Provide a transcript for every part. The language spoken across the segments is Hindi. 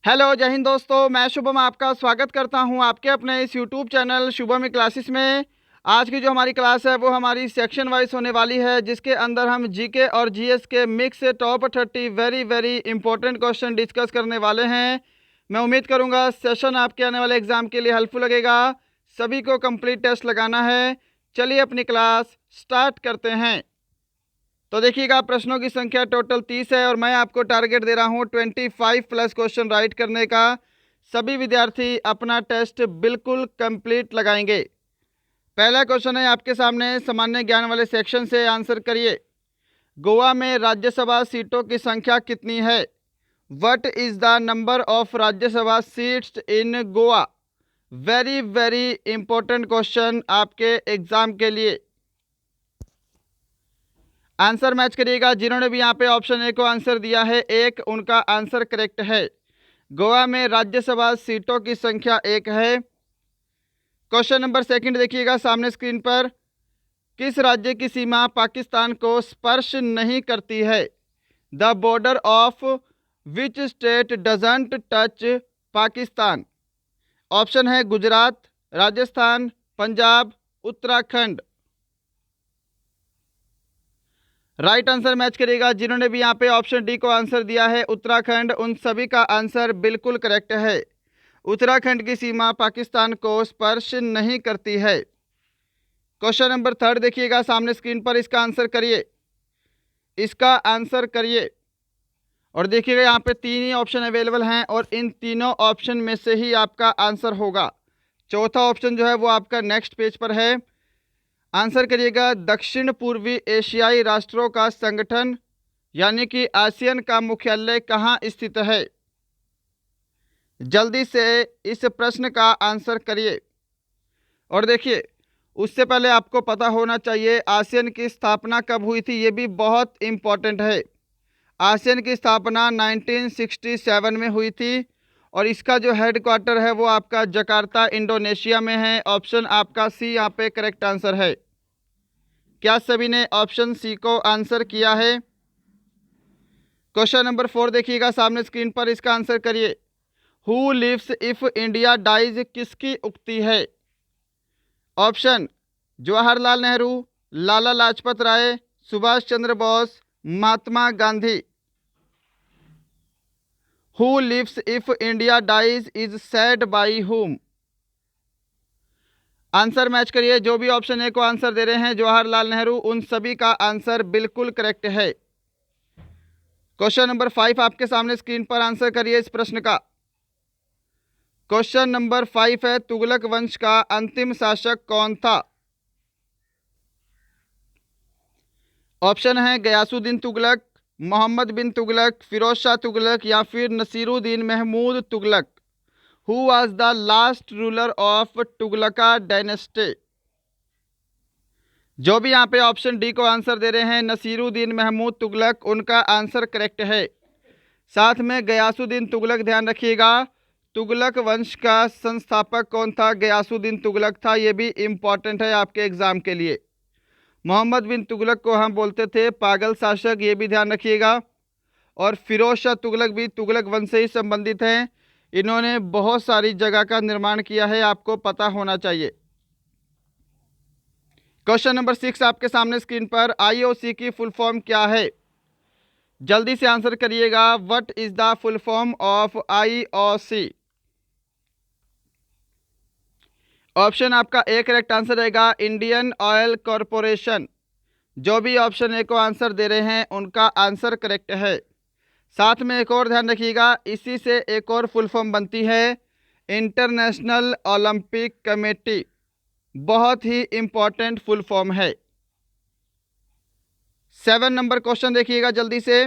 हेलो, जय हिंद दोस्तों। मैं शुभम आपका स्वागत करता हूं आपके अपने इस यूट्यूब चैनल शुभम क्लासेस में। आज की जो हमारी क्लास है वो हमारी सेक्शन वाइज होने वाली है, जिसके अंदर हम जीके और जीएस के mix top 30 very very important question discuss करने वाले हैं। मैं उम्मीद करूंगा सेशन आपके आने वाले एग्जाम के लिए हेल्पफुल लगेगा। सभी को कंप्लीट टेस्ट लगाना है। चलिए अपनी क्लास स्टार्ट करते हैं। तो देखिएगा, प्रश्नों की संख्या टोटल 30 है और मैं आपको टारगेट दे रहा हूं 25 प्लस क्वेश्चन राइट करने का। सभी विद्यार्थी अपना टेस्ट बिल्कुल कंप्लीट लगाएंगे। पहला क्वेश्चन है आपके सामने, सामान्य ज्ञान वाले सेक्शन से आंसर करिए। गोवा में राज्यसभा सीटों की संख्या कितनी है? What is the number of Rajya Sabha seats in Goa? Very very important question आपके एग्जाम के लिए। आंसर मैच करिएगा। जिन्होंने भी यहाँ पे ऑप्शन ए को आंसर दिया है एक, उनका आंसर करेक्ट है। गोवा में राज्यसभा सीटों की संख्या 1 है। क्वेश्चन नंबर सेकंड देखिएगा सामने स्क्रीन पर। किस राज्य की सीमा पाकिस्तान को स्पर्श नहीं करती है? The border of which state doesn't touch Pakistan? Option है Gujarat, Rajasthan, Punjab, Uttarakhand. Right answer match करेगा। जिन्होंने भी यहाँ पे ऑप्शन डी को आंसर दिया है उत्तराखंड, उन सभी का आंसर बिल्कुल करेक्ट है। उत्तराखंड की सीमा पाकिस्तान को स्पर्श नहीं करती है। क्वेश्चन नंबर थर्ड देखिएगा सामने स्क्रीन पर, इसका आंसर करिए। इसका आंसर करिए। और देखिएगा यहाँ पे 3 ही ऑप्शन अवेलेबल हैं और इन तीनों ऑप्शन में से ही आपका आंसर होगा। चौथा ऑप्शन जो है वो आपका नेक्स्ट पेज पर है। आंसर करिएगा। दक्षिण पूर्वी एशियाई राष्ट्रों का संगठन यानी कि आसियान का मुख्यालय कहाँ स्थित है? जल्दी से इस प्रश्न का आंसर करिए। और देखिए, उससे पहले आपको पता होना चाहिए आसियान की स्थापना कब हुई थी, ये भी बहुत इम्पॉर्टेंट है। आसियान की स्थापना 1967 में हुई थी और इसका जो हेडक्वार्टर है वो आपका जकार्ता इंडोनेशिया में है। ऑप्शन आपका सी यहाँ पे करेक्ट आंसर है। क्या सभी ने ऑप्शन सी को आंसर किया है? क्वेश्चन नंबर 4 देखिएगा सामने स्क्रीन पर, इसका आंसर करिए। Who lives if India dies किसकी उक्ति है? Option Jawaharlal Nehru, Lala Lajpat Rai, Subhash Chandra Bose, Mahatma Gandhi. Who lives if India dies is said by whom? Answer match करिए। जो भी ऑप्शन ए को आंसर दे रहे हैं जवाहरलाल नेहरू, उन सभी का आंसर बिल्कुल करेक्ट है। क्वेश्चन नंबर 5 आपके सामने स्क्रीन पर, आंसर करिए इस प्रश्न का। क्वेश्चन नंबर 5 है, तुगलक वंश का अंतिम शासक कौन था? ऑप्शन है गयासुद्दीन तुगलक, मोहम्मद बिन तुगलक, फिरोज शाह तुगलक या फिर Nasiruddin Mahmud Tughlaq. Who was the last ruler of Tughlaq dynasty? जो भी यहाँ पे ऑप्शन डी को आंसर दे रहे हैं नसीरुद्दीन महमूद तुगलक, उनका आंसर करेक्ट है। साथ में गयासुद्दीन तुगलक, ध्यान रखिएगा, तुगलक वंश का संस्थापक कौन था? गयासुद्दीन तुगलक था। ये भी इम्पॉर्टेंट है आपके एग्जाम के लिए। मोहम्मद बिन तुगलक को हम बोलते थे पागल शासक, ये भी ध्यान रखिएगा। और फिरोज शाह तुगलक भी तुगलक वंश से ही संबंधित हैं। इन्होंने बहुत सारी जगह का निर्माण किया है, आपको पता होना चाहिए। क्वेश्चन नंबर 6 आपके सामने स्क्रीन पर, आईओसी की फुल फॉर्म क्या है? जल्दी से आंसर करिएगा। What is the full form of IOC? Option आपका ए करेक्ट आंसर रहेगा इंडियन ऑयल कॉरपोरेशन। जो भी ऑप्शन ए को आंसर दे रहे हैं उनका आंसर करेक्ट है। साथ में एक और ध्यान रखिएगा, इसी से एक और फुल फॉर्म बनती है इंटरनेशनल ओलंपिक कमेटी। बहुत ही इंपॉर्टेंट फुल फॉर्म है। 7 नंबर क्वेश्चन देखिएगा जल्दी से।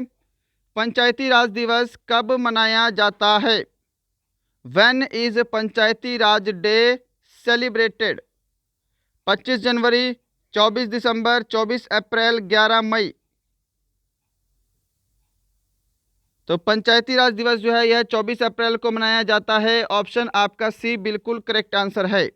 पंचायती राज दिवस कब मनाया जाता है? When is Panchayati Raj day celebrated? 25 जनवरी, 24 दिसंबर, 24 अप्रैल, 11 मई। तो पंचायती राज दिवस जो है यह 24 अप्रैल को मनाया जाता है। ऑप्शन आपका सी बिल्कुल करेक्ट आंसर है।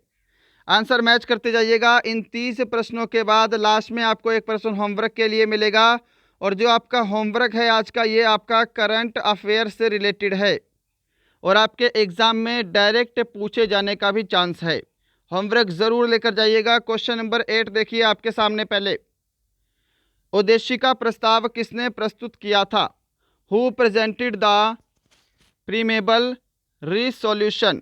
आंसर मैच करते जाइएगा। इन 30 प्रश्नों के बाद लास्ट में आपको एक प्रश्न होमवर्क के लिए मिलेगा और जो आपका होमवर्क है आज का, ये आपका करंट अफेयर से रिलेटेड है और आपके एग्ज़ाम में डायरेक्ट पूछे जाने का भी चांस है। होमवर्क ज़रूर लेकर जाइएगा। क्वेश्चन नंबर 8 देखिए आपके सामने। पहले, उद्देशिका प्रस्ताव किसने प्रस्तुत किया था? Who presented the preamble resolution?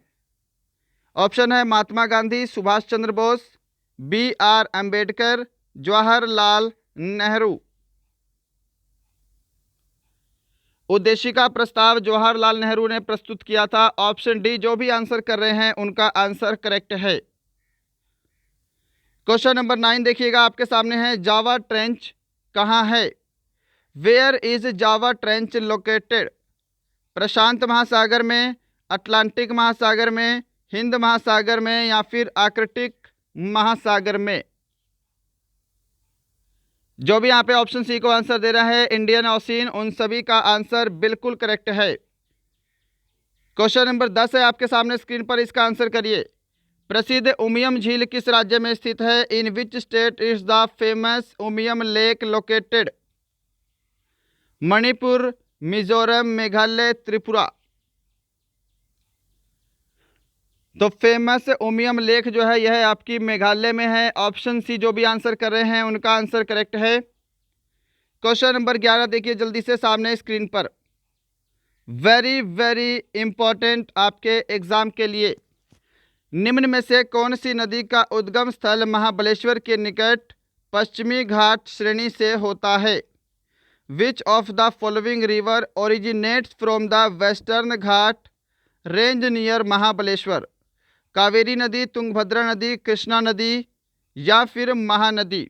Option है महात्मा गांधी, सुभाष चंद्र बोस, BR अम्बेडकर, जवाहरलाल नेहरू। उद्देशिका प्रस्ताव जवाहरलाल नेहरू ने प्रस्तुत किया था। Option D. जो भी आंसर कर रहे हैं उनका आंसर करेक्ट है। क्वेश्चन नंबर 9 देखिएगा आपके सामने है। जावा ट्रेंच कहाँ है? Where is Java trench located? प्रशांत महासागर में, अटलांटिक महासागर में, हिंद महासागर में या फिर आर्कटिक महासागर में? जो भी यहाँ पे ऑप्शन सी को आंसर दे रहा है इंडियन ओशियन, उन सभी का आंसर बिल्कुल करेक्ट है। क्वेश्चन नंबर 10 है आपके सामने स्क्रीन पर, इसका आंसर करिए। प्रसिद्ध उमियम झील किस राज्य में स्थित है? In which state is the famous Umiam lake located? Manipur, Mizoram, Meghalaya, Tripura? तो फेमस उमियम लेक जो है यह आपकी मेघालय में है। Option C. जो भी आंसर कर रहे हैं उनका आंसर करेक्ट है। क्वेश्चन नंबर 11 देखिए जल्दी से सामने स्क्रीन पर, वेरी वेरी इंपॉर्टेंट आपके एग्जाम के लिए। निम्न में से कौन सी नदी का उद्गम स्थल महाबलेश्वर के निकट पश्चिमी घाट श्रेणी से होता है? विच of the following river originates from the western Ghat range near Mahabaleshwar? Kaveri नदी, तुंगभद्रा नदी, कृष्णा नदी या फिर महानदी?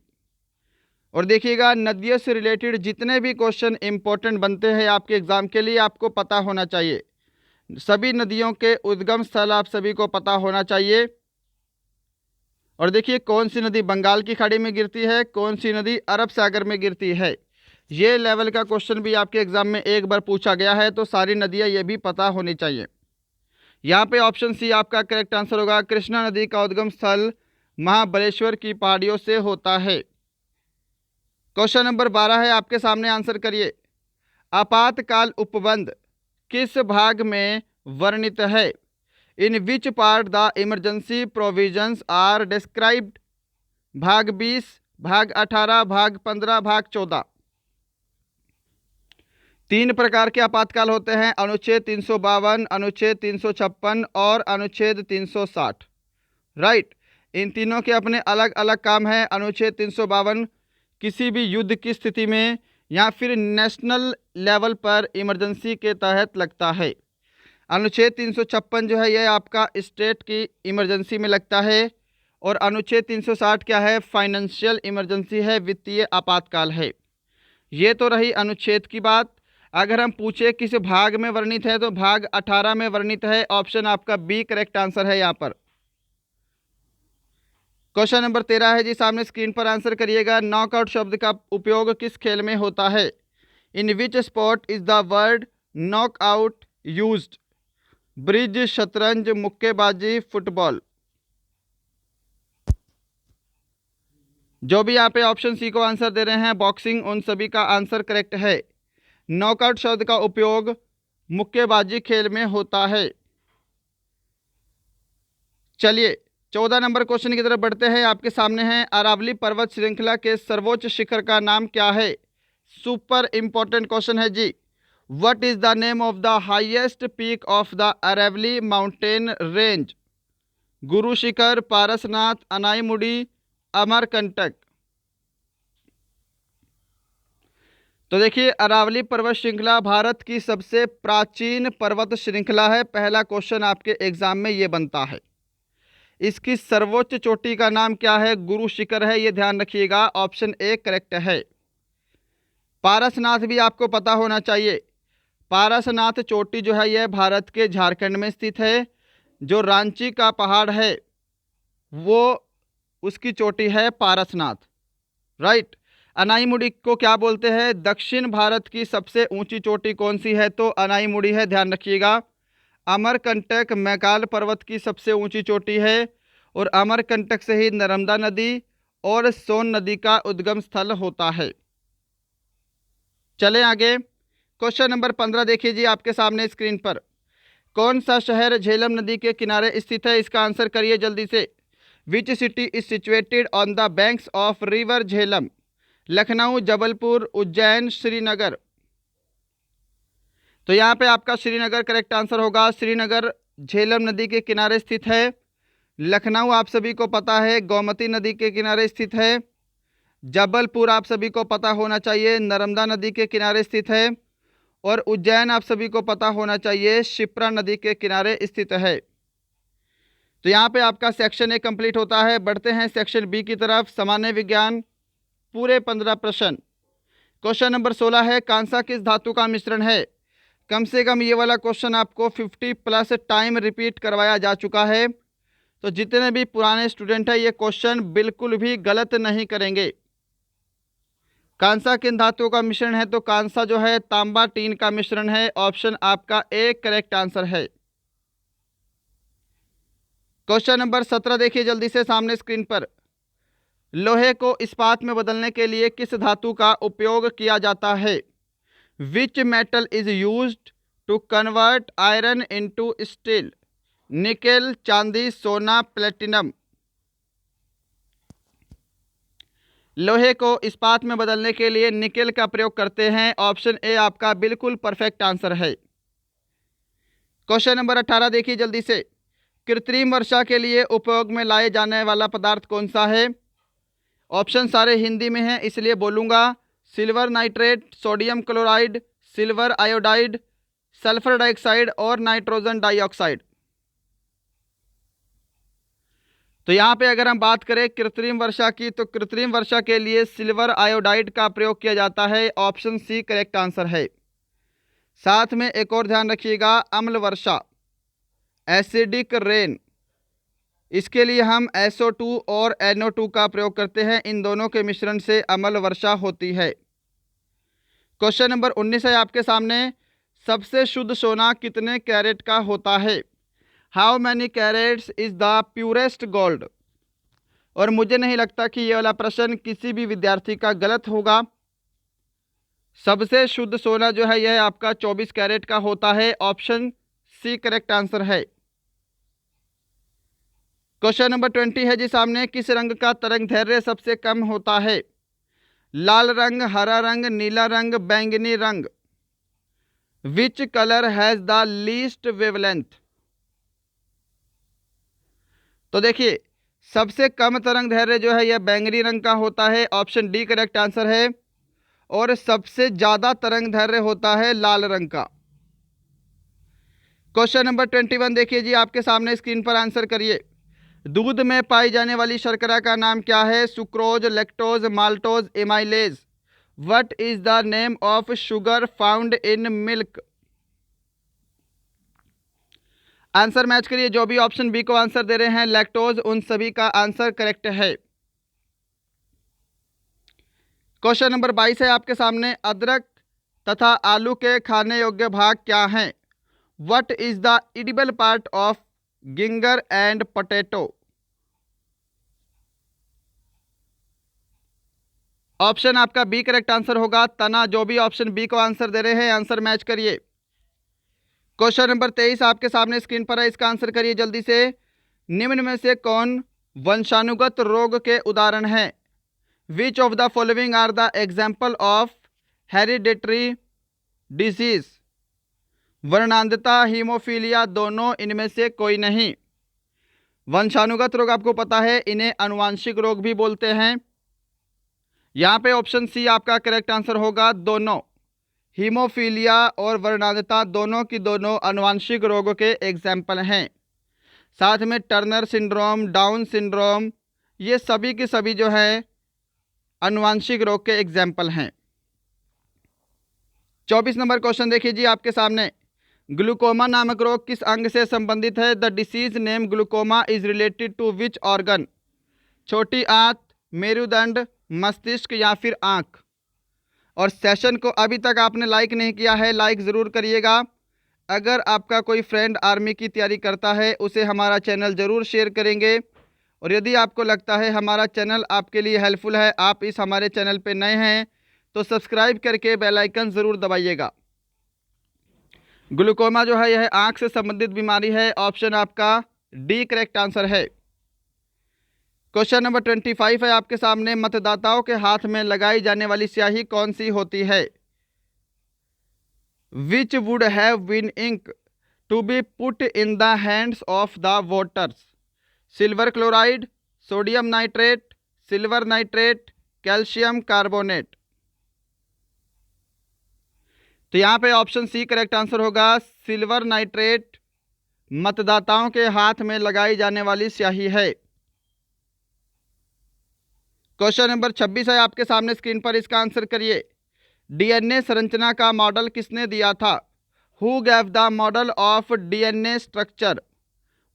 और देखिएगा, नदियों से रिलेटेड जितने भी क्वेश्चन इंपॉर्टेंट बनते हैं आपके एग्जाम के लिए आपको पता होना चाहिए। सभी नदियों के उद्गम स्थल आप सभी को पता होना चाहिए। और देखिए कौन सी नदी बंगाल की खाड़ी में गिरती है, कौन सी नदी अरब सागर में गिरती है। ये लेवल का क्वेश्चन भी आपके एग्जाम में एक बार पूछा गया है, तो सारी नदियाँ ये भी पता होनी चाहिए। यहाँ पे ऑप्शन सी आपका करेक्ट आंसर होगा। कृष्णा नदी का उद्गम स्थल महाबलेश्वर की पहाड़ियों से होता है। क्वेश्चन नंबर 12 है आपके सामने, आंसर करिए। आपातकाल उपबंध किस भाग में वर्णित है? In which part the emergency provisions are described? भाग 20, भाग 18, भाग 15, भाग 14? 3 प्रकार के आपातकाल होते हैं, अनुच्छेद 352, अनुच्छेद 356 और अनुच्छेद 360। राइट, इन तीनों के अपने अलग अलग काम हैं। अनुच्छेद 352 किसी भी युद्ध की स्थिति में या फिर नेशनल लेवल पर इमरजेंसी के तहत लगता है। अनुच्छेद 356 जो है यह आपका स्टेट की इमरजेंसी में लगता है। और अनुच्छेद 360 क्या है? फाइनेंशियल इमरजेंसी है, वित्तीय आपातकाल है। ये तो रही अनुच्छेद की बात। अगर हम पूछे किस भाग में वर्णित है तो भाग 18 में वर्णित है। ऑप्शन आपका बी करेक्ट आंसर है यहाँ पर। क्वेश्चन नंबर 13 है जी, सामने स्क्रीन पर आंसर करिएगा। नॉकआउट शब्द का उपयोग किस खेल में होता है? In which sport is the word knockout used? Bridge, शतरंज, मुक्केबाजी, फुटबॉल? जो भी यहाँ पे ऑप्शन सी को आंसर दे रहे हैं बॉक्सिंग, उन सभी का आंसर करेक्ट है। नॉकआउट शब्द का उपयोग मुक्केबाजी खेल में होता है। चलिए 14 नंबर क्वेश्चन की तरफ बढ़ते हैं। आपके सामने है, अरावली पर्वत श्रृंखला के सर्वोच्च शिखर का नाम क्या है? सुपर इंपॉर्टेंट क्वेश्चन है जी। What is the name of the highest peak of the Aravalli mountain range? Guru Shikhar, Parasnath, Anamudi, Amarkantak? तो देखिए, अरावली पर्वत श्रृंखला भारत की सबसे प्राचीन पर्वत श्रृंखला है। पहला क्वेश्चन आपके एग्जाम में ये बनता है। इसकी सर्वोच्च चोटी का नाम क्या है? गुरु शिखर है, ये ध्यान रखिएगा। ऑप्शन ए करेक्ट है। पारसनाथ भी आपको पता होना चाहिए। पारसनाथ चोटी जो है यह भारत के झारखंड में स्थित है। जो रांची का पहाड़ है वो उसकी चोटी है पारसनाथ। राइट। अनाईमुड़ी को क्या बोलते हैं? दक्षिण भारत की सबसे ऊंची चोटी कौन सी है? तो अनाईमुड़ी है, ध्यान रखिएगा। अमरकंटक मैकाल पर्वत की सबसे ऊंची चोटी है और अमरकंटक से ही नर्मदा नदी और सोन नदी का उद्गम स्थल होता है। चलें आगे। क्वेश्चन नंबर 15 देखिए जी आपके सामने स्क्रीन पर। कौन सा शहर झेलम नदी के किनारे स्थित है? इसका आंसर करिए जल्दी से। Which city is situated on the banks of river Jhelum? Lucknow, Jabalpur, Ujjain, Srinagar. तो यहाँ पे आपका श्रीनगर करेक्ट आंसर होगा। श्रीनगर झेलम नदी के किनारे स्थित है। लखनऊ आप सभी को पता है गोमती नदी के किनारे स्थित है। जबलपुर आप सभी को पता होना चाहिए नर्मदा नदी के किनारे स्थित है। और उज्जैन आप सभी को पता होना चाहिए शिप्रा नदी के किनारे स्थित है। तो यहाँ पे आपका सेक्शन ए कंप्लीट होता है। बढ़ते हैं सेक्शन बी की तरफ। सामान्य विज्ञान, पूरे 15 प्रश्न। क्वेश्चन नंबर 16 है, कांसा किस धातु का मिश्रण है? कम से कम ये वाला क्वेश्चन आपको 50+ टाइम रिपीट करवाया जा चुका है। तो जितने भी पुराने स्टूडेंट हैं ये क्वेश्चन बिल्कुल भी गलत नहीं करेंगे। कांसा किन धातुओं का मिश्रण है? तो कांसा जो है तांबा टीन का मिश्रण है। ऑप्शन आपका ए करेक्ट आंसर है। क्वेश्चन नंबर 17 देखिए जल्दी से सामने स्क्रीन पर। लोहे को इस्पात में बदलने के लिए किस धातु का उपयोग किया जाता है? Which metal is used to convert iron into steel? Nickel, चांदी, सोना, प्लेटिनम। लोहे को इस्पात में बदलने के लिए निकेल का प्रयोग करते हैं। ऑप्शन ए आपका बिल्कुल परफेक्ट आंसर है। क्वेश्चन नंबर 18 देखिए जल्दी से। कृत्रिम वर्षा के लिए उपयोग में लाए जाने वाला पदार्थ कौन सा है? ऑप्शन सारे हिंदी में हैं इसलिए बोलूँगा। Silver nitrate, sodium chloride, silver iodide, sulphur dioxide और नाइट्रोजन डाइऑक्साइड। तो यहाँ पे अगर हम बात करें कृत्रिम वर्षा की, तो कृत्रिम वर्षा के लिए सिल्वर आयोडाइड का प्रयोग किया जाता है। ऑप्शन सी करेक्ट आंसर है। साथ में एक और ध्यान रखिएगा, अम्ल वर्षा, एसिडिक रेन, इसके लिए हम SO2 और NO2 का प्रयोग करते हैं। इन दोनों के मिश्रण से अम्ल वर्षा होती है। क्वेश्चन नंबर 19 है आपके सामने। सबसे शुद्ध सोना कितने कैरेट का होता है? How many carats is the purest gold? और मुझे नहीं लगता कि ये वाला प्रश्न किसी भी विद्यार्थी का गलत होगा। सबसे शुद्ध सोना जो है यह आपका 24 कैरेट का होता है। ऑप्शन सी करेक्ट आंसर है। क्वेश्चन नंबर 20 है जी सामने। किस रंग का तरंग दैर्ध्य सबसे कम होता है? लाल रंग, हरा रंग, नीला रंग, बैंगनी रंग। Which colour has the least wavelength? तो देखिए सबसे कम तरंग दैर्ध्य जो है यह बैंगनी रंग का होता है। ऑप्शन डी करेक्ट आंसर है। और सबसे ज्यादा तरंग दैर्ध्य होता है लाल रंग का। क्वेश्चन नंबर 21 देखिए जी आपके सामने स्क्रीन पर। आंसर करिए। दूध में पाई जाने वाली शर्करा का नाम क्या है? Sucrose, lactose, maltose, amylase. What is the name of sugar found in milk? Answer match करिए। जो भी ऑप्शन बी को आंसर दे रहे हैं लैक्टोज, उन सभी का आंसर करेक्ट है। क्वेश्चन नंबर 22 है आपके सामने। अदरक तथा आलू के खाने योग्य भाग क्या हैं? What is the edible part of ginger and potato? Option आपका बी करेक्ट आंसर होगा, तना। जो भी ऑप्शन बी को आंसर दे रहे हैं आंसर मैच करिए। क्वेश्चन नंबर 23 आपके सामने स्क्रीन पर है, इसका आंसर करिए जल्दी से। निम्न में से कौन वंशानुगत रोग के उदाहरण हैं? Which of the following are the example of hereditary disease? वर्णांधता, हीमोफीलिया, दोनों, इनमें से कोई नहीं। वंशानुगत रोग आपको पता है, इन्हें आनुवांशिक रोग भी बोलते हैं। यहाँ पे ऑप्शन सी आपका करेक्ट आंसर होगा, दोनों। हीमोफीलिया और वर्णांधता दोनों की दोनों आनुवांशिक रोगों के एग्जाम्पल हैं। साथ में टर्नर सिंड्रोम, डाउन सिंड्रोम, ये सभी के सभी जो है आनुवांशिक रोग के एग्जाम्पल हैं। 24 नंबर क्वेश्चन देखिए जी आपके सामने। ग्लूकोमा नामक रोग किस अंग से संबंधित है? The disease name glaucoma is related to which organ? छोटी आंत, मेरुदंड, मस्तिष्क या फिर आंख? और सेशन को अभी तक आपने लाइक नहीं किया है, लाइक ज़रूर करिएगा। अगर आपका कोई फ्रेंड आर्मी की तैयारी करता है उसे हमारा चैनल ज़रूर शेयर करेंगे। और यदि आपको लगता है हमारा चैनल आपके लिए हेल्पफुल है, आप इस हमारे चैनल पे नए हैं तो सब्सक्राइब करके बेल आइकन ज़रूर दबाइएगा। ग्लूकोमा जो है यह आंख से संबंधित बीमारी है। ऑप्शन आपका डी करेक्ट आंसर है। क्वेश्चन नंबर 25 है आपके सामने, मतदाताओं के हाथ में लगाई जाने वाली स्याही कौन सी होती है? Which would have been ink to be put in the hands of the voters? Silver chloride, sodium nitrate, silver nitrate, calcium carbonate. तो यहाँ पे ऑप्शन सी करेक्ट आंसर होगा, सिल्वर नाइट्रेट मतदाताओं के हाथ में लगाई जाने वाली स्याही है। क्वेश्चन नंबर 26 है आपके सामने स्क्रीन पर, इसका आंसर करिए। डीएनए संरचना का मॉडल किसने दिया था? Who gave the model of DNA structure?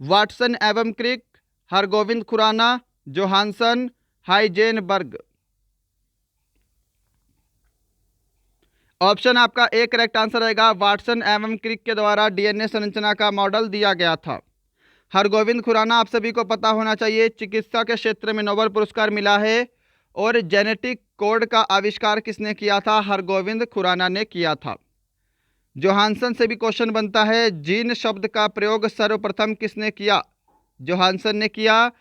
Watson एवं Crick, Hargobind Khorana, Johansson, Heisenberg. Option आपका ए करेक्ट आंसर रहेगा, वाटसन एवं क्रिक के द्वारा डीएनए संरचना का मॉडल दिया गया था। हरगोविंद खुराना आप सभी को पता होना चाहिए, चिकित्सा के क्षेत्र में नोबेल पुरस्कार मिला है। और जेनेटिक कोड का आविष्कार किसने किया था? हरगोविंद खुराना ने किया था। जोहानसन से भी क्वेश्चन बनता है, जीन शब्द का प्रयोग सर्वप्रथम किसने किया? जोहानसन ने किया।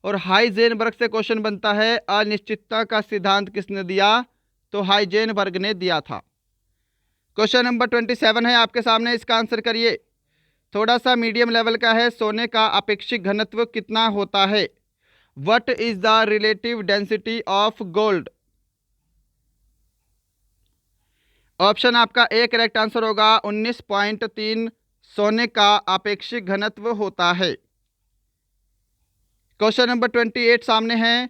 और हाइजेनबर्ग से क्वेश्चन बनता है, अनिश्चितता का सिद्धांत किसने दिया? तो हाइजेनबर्ग ने दिया था। क्वेश्चन नंबर 27 है आपके सामने, इसका आंसर करिए। थोड़ा सा मीडियम लेवल का है, सोने का अपेक्षिक घनत्व कितना होता है? What is the relative density of gold? Option आपका ए करेक्ट आंसर होगा, 19.3 सोने का अपेक्षिक घनत्व होता है। क्वेश्चन नंबर 28 सामने है,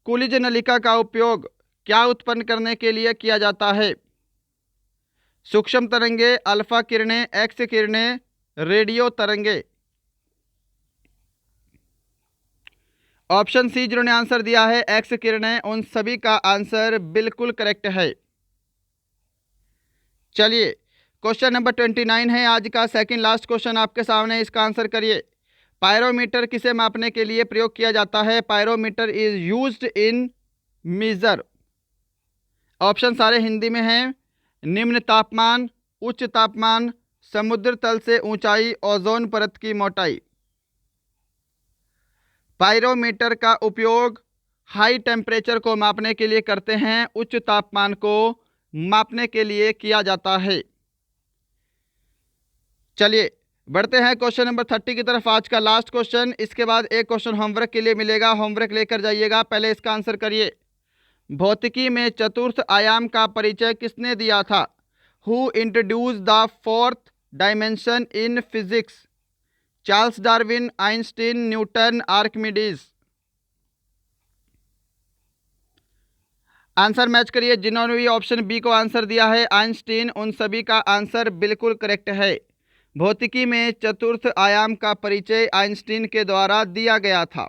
कुलिज नलिका का उपयोग क्या उत्पन्न करने के लिए किया जाता है? सूक्ष्म तरंगे, अल्फा किरणें, एक्स किरणें, रेडियो तरंगे। ऑप्शन सी जिन्होंने आंसर दिया है एक्स किरणें, उन सभी का आंसर बिल्कुल करेक्ट है। चलिए क्वेश्चन नंबर 29 है आज का सेकंड लास्ट क्वेश्चन आपके सामने, इसका आंसर करिए। पायरोमीटर किसे मापने के लिए प्रयोग किया जाता है? Pyrometer is used in measure. Option सारे हिंदी में हैं। निम्न तापमान, उच्च तापमान, समुद्र तल से ऊंचाई, ओजोन परत की मोटाई। पायरोमीटर का उपयोग हाई टेम्परेचर को मापने के लिए करते हैं, उच्च तापमान को मापने के लिए किया जाता है। चलिए बढ़ते हैं क्वेश्चन नंबर 30 की तरफ, आज का लास्ट क्वेश्चन। इसके बाद एक क्वेश्चन होमवर्क के लिए मिलेगा, होमवर्क लेकर जाइएगा। पहले इसका आंसर करिए। भौतिकी में चतुर्थ आयाम का परिचय किसने दिया था? Who introduce the fourth dimension in physics? Charles Darwin, Einstein, Newton, Archimedes. Answer match करिए। जिन्होंने भी ऑप्शन बी को आंसर दिया है आइंस्टीन, उन सभी का आंसर बिल्कुल करेक्ट है। भौतिकी में चतुर्थ आयाम का परिचय आइंस्टीन के द्वारा दिया गया था।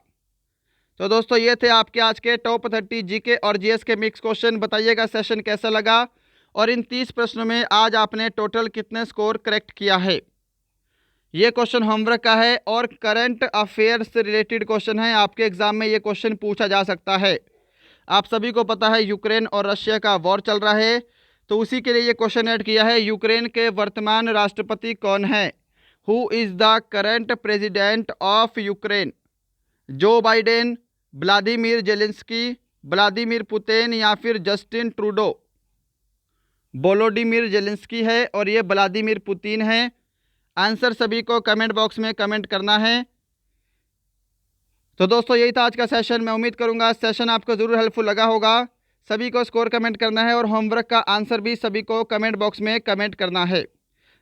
तो दोस्तों ये थे आपके आज के टॉप 30 जीके और जीएस के मिक्स क्वेश्चन। बताइएगा सेशन कैसा लगा और इन 30 प्रश्नों में आज आपने टोटल कितने स्कोर करेक्ट किया है। ये क्वेश्चन होमवर्क का है और करंट अफेयर से रिलेटेड क्वेश्चन है। आपके एग्जाम में ये क्वेश्चन पूछा जा सकता है। आप सभी को पता है यूक्रेन और रशिया का वॉर चल रहा है, तो उसी के लिए ये क्वेश्चन ऐड किया है। यूक्रेन के वर्तमान राष्ट्रपति कौन है? Who is the current president of Ukraine? Joe Biden, Vladimir Zelensky, Vladimir Putin या फिर जस्टिन ट्रूडो? वोलोडिमीर जेलेंस्की है और ये व्लादिमीर पुतिन है। आंसर सभी को कमेंट बॉक्स में कमेंट करना है। तो दोस्तों यही था आज का सेशन। मैं उम्मीद करूंगा सेशन आपको ज़रूर हेल्पफुल लगा होगा। सभी को स्कोर कमेंट करना है और होमवर्क का आंसर भी सभी को कमेंट बॉक्स में कमेंट करना है।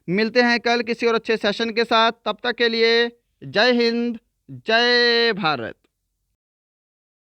मिलते हैं कल किसी और अच्छे सेशन के साथ। तब तक के लिए जय हिंद, जय भारत।